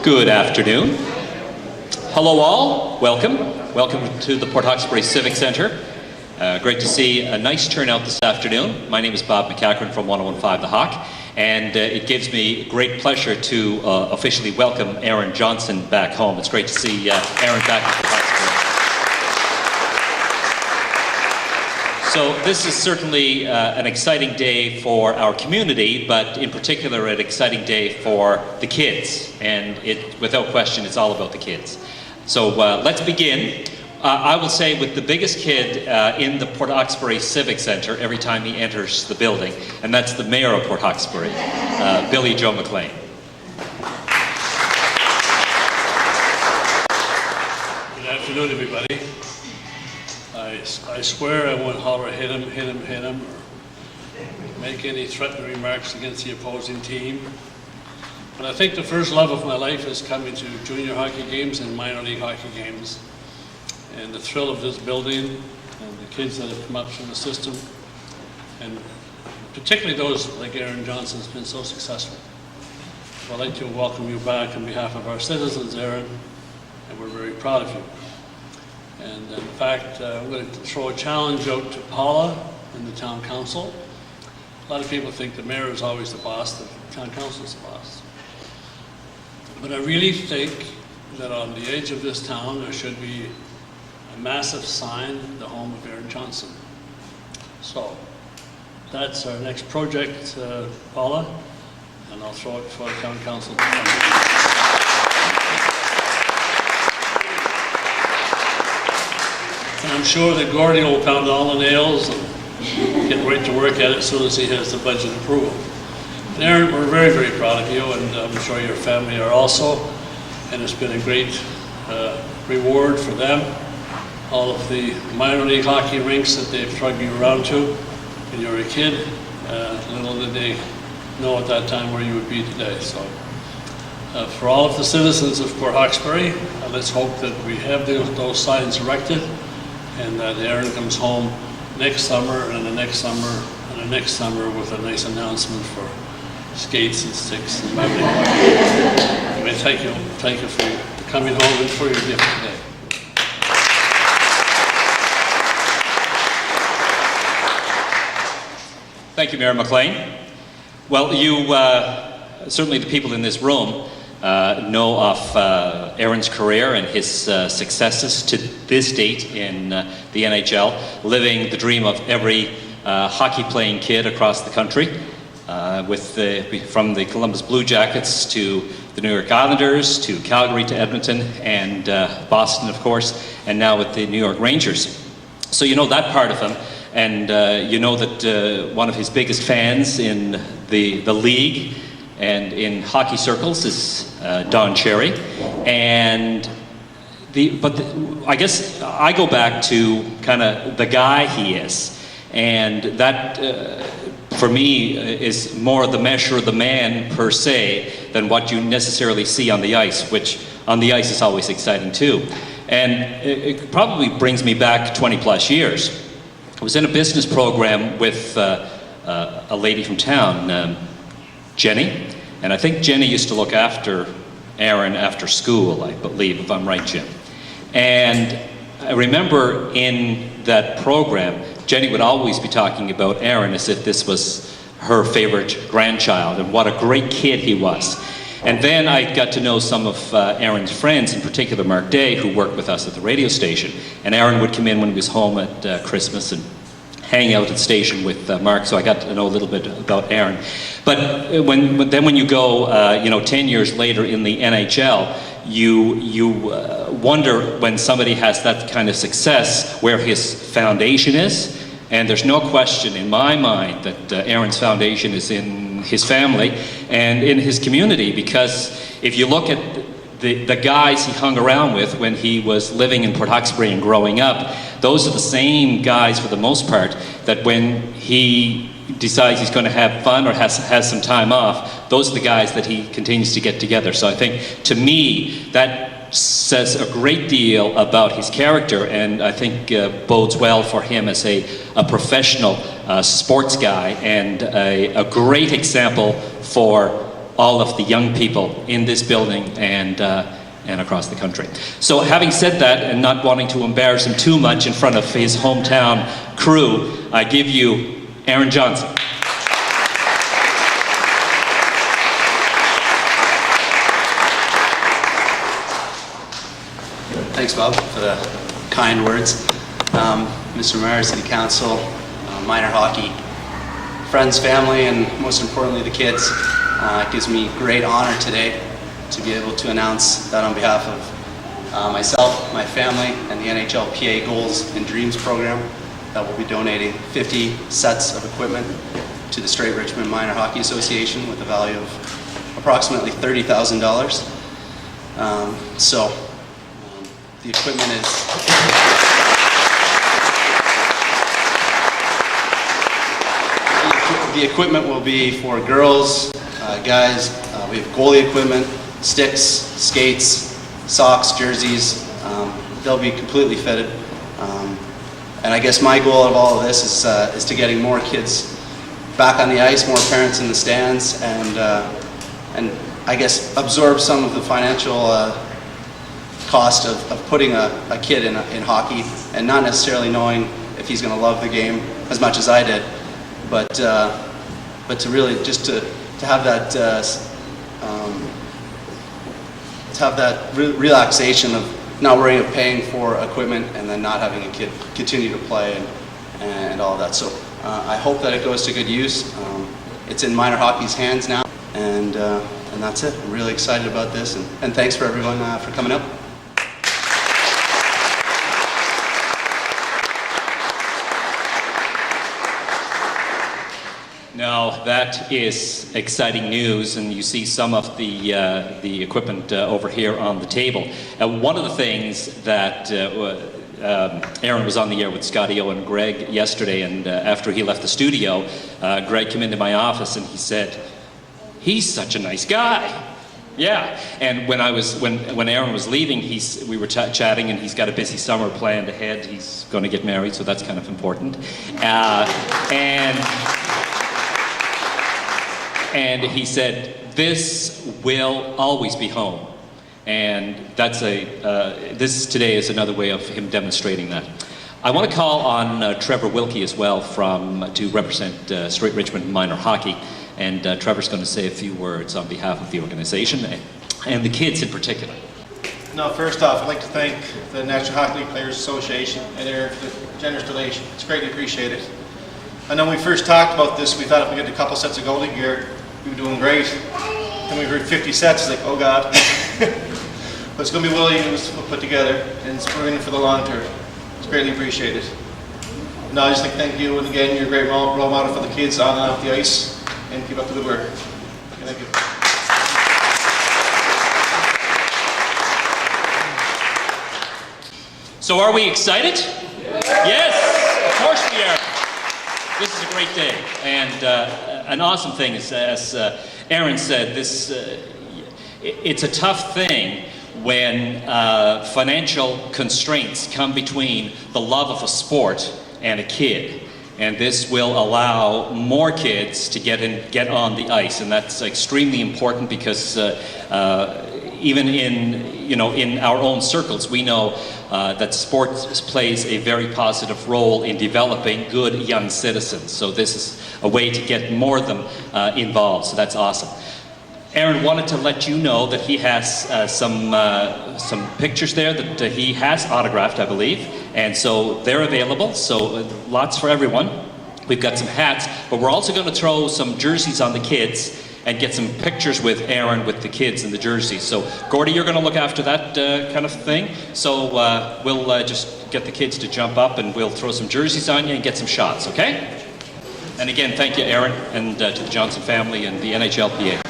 Good afternoon. Hello all, welcome. Welcome to the Port Hawkesbury Civic Centre. Great to see a nice turnout this afternoon. My name is Bob McCachran from 1015 The Hawk, and it gives me great pleasure to officially welcome Aaron Johnson back home. It's great to see Aaron back at Port Hawkesbury. So this is certainly an exciting day for our community, but in particular an exciting day for the kids. And without question, it's all about the kids. So let's begin. I will say with the biggest kid in the Port Hawkesbury Civic Centre every time he enters the building, and that's the Mayor of Port Hawkesbury, Billy Joe McLean. Good afternoon, everybody. I swear I won't holler, hit him, or make any threatening remarks against the opposing team. But I think the first love of my life is coming to junior hockey games and minor league hockey games. And the thrill of this building and the kids that have come up through the system, and particularly those like Aaron Johnson has been so successful. So I'd like to welcome you back on behalf of our citizens, Aaron, and we're very proud of you. And in fact, I'm going to throw a challenge out to Paula and the town council. A lot of people think the mayor is always the boss, the town council is the boss. But I really think that on the edge of this town there should be a massive sign, the home of Aaron Johnson. So that's our next project, Paula, and I'll throw it for the town council. And I'm sure that Gordy will pound all the nails and get right to work at it as soon as he has the budget approval. And Aaron, we're very, very proud of you, and I'm sure your family are also. And it's been a great reward for them. All of the minor league hockey rinks that they've drugged you around to when you were a kid. Little did they know at that time where you would be today. So for all of the citizens of Port Hawkesbury, let's hope that we have those signs erected, and that Aaron comes home next summer and the next summer and the next summer with a nice announcement for skates and sticks and minor league hockey. Anyway, thank you for coming home and for your gift today. Thank you, Mayor McLean. Well, you, certainly the people in this room, know of Aaron's career and his successes to this date in the NHL, living the dream of every hockey-playing kid across the country, from the Columbus Blue Jackets to the New York Islanders, to Calgary, to Edmonton, and Boston, of course, and now with the New York Rangers. So you know that part of him. And you know that one of his biggest fans in the league and in hockey circles is Don Cherry. And I guess I go back to kind of the guy he is. And that, for me, is more the measure of the man per se than what you necessarily see on the ice, which on the ice is always exciting too. And it probably brings me back 20 plus years. I was in a business program with a lady from town, Jenny, and I think Jenny used to look after Aaron after school, I believe, if I'm right, Jim. And I remember in that program, Jenny would always be talking about Aaron as if this was her favorite grandchild and what a great kid he was. And then I got to know some of Aaron's friends, in particular Mark Day, who worked with us at the radio station. And Aaron would come in when he was home at Christmas and hang out at the station with Mark, so I got to know a little bit about Aaron. But when you go, 10 years later in the NHL, you wonder when somebody has that kind of success where his foundation is. And there's no question in my mind that Aaron's foundation is in his family and in his community, because if you look at the guys he hung around with when he was living in Port Hawkesbury and growing up, those are the same guys for the most part that when he decides he's going to have fun or has some time off, those are the guys that he continues to get together. So I think, to me, that says a great deal about his character, and I think bodes well for him as a professional sports guy, and a great example for all of the young people in this building and across the country. So having said that, and not wanting to embarrass him too much in front of his hometown crew, I give you Aaron Johnson. Thanks, Bob, for the kind words. Mr. Mayor, City Council, minor hockey, friends, family, and most importantly, the kids. It gives me great honor today to be able to announce that on behalf of myself, my family, and the NHLPA Goals and Dreams program, that we'll be donating 50 sets of equipment to the Straight Richmond Minor Hockey Association with a value of approximately $30,000. The equipment is the equipment will be for girls, guys. We have goalie equipment, sticks, skates, socks, jerseys. They'll be completely fitted. And I guess my goal of all of this is to getting more kids back on the ice, more parents in the stands, and I guess absorb some of the financial cost of putting a kid in hockey and not necessarily knowing if he's going to love the game as much as I did, but to really just to have that relaxation of not worrying of paying for equipment and then not having a kid continue to play and all of that. So I hope that it goes to good use. It's in minor hockey's hands now, and that's it. I'm really excited about this, and thanks for everyone for coming up. Now that is exciting news, and you see some of the equipment over here on the table. One of the things that Aaron was on the air with Scotty O and Greg yesterday, and after he left the studio, Greg came into my office and he said, "He's such a nice guy." Yeah, and when Aaron was leaving, we were chatting, and he's got a busy summer planned ahead. He's going to get married, so that's kind of important, And he said, "This will always be home," and that's this today is another way of him demonstrating that. I want to call on Trevor Wilkie as well to represent Straight Richmond Minor Hockey, and Trevor's going to say a few words on behalf of the organization and the kids in particular. No, first off, I'd like to thank the National Hockey League Players Association and their generous donation. It's greatly appreciated. I know when we first talked about this, we thought if we get a couple sets of goalie gear, we were doing great. Then we heard 50 sets, it's like, oh God. But it's going to be well used, we'll put together, and we're in it for the long term. It's greatly appreciated. No, I just like to thank you, and again, you're a great role model for the kids on and off the ice, and keep up the good work. Thank you. So are we excited? Yes, of course we are. This is a great day, and an awesome thing is, as Aaron said, it's a tough thing when financial constraints come between the love of a sport and a kid. And this will allow more kids to get on the ice, and that's extremely important because even in our own circles, we know that sports plays a very positive role in developing good young citizens. So this is a way to get more of them involved. So that's awesome. Aaron wanted to let you know that he has some pictures there that he has autographed, I believe, and so they're available. So lots for everyone. We've got some hats, but we're also going to throw some jerseys on the kids and get some pictures with Aaron with the kids in the jerseys. So Gordy, you're going to look after that kind of thing. So we'll just get the kids to jump up, and we'll throw some jerseys on you and get some shots, okay? And again, thank you, Aaron, and to the Johnson family and the NHLPA.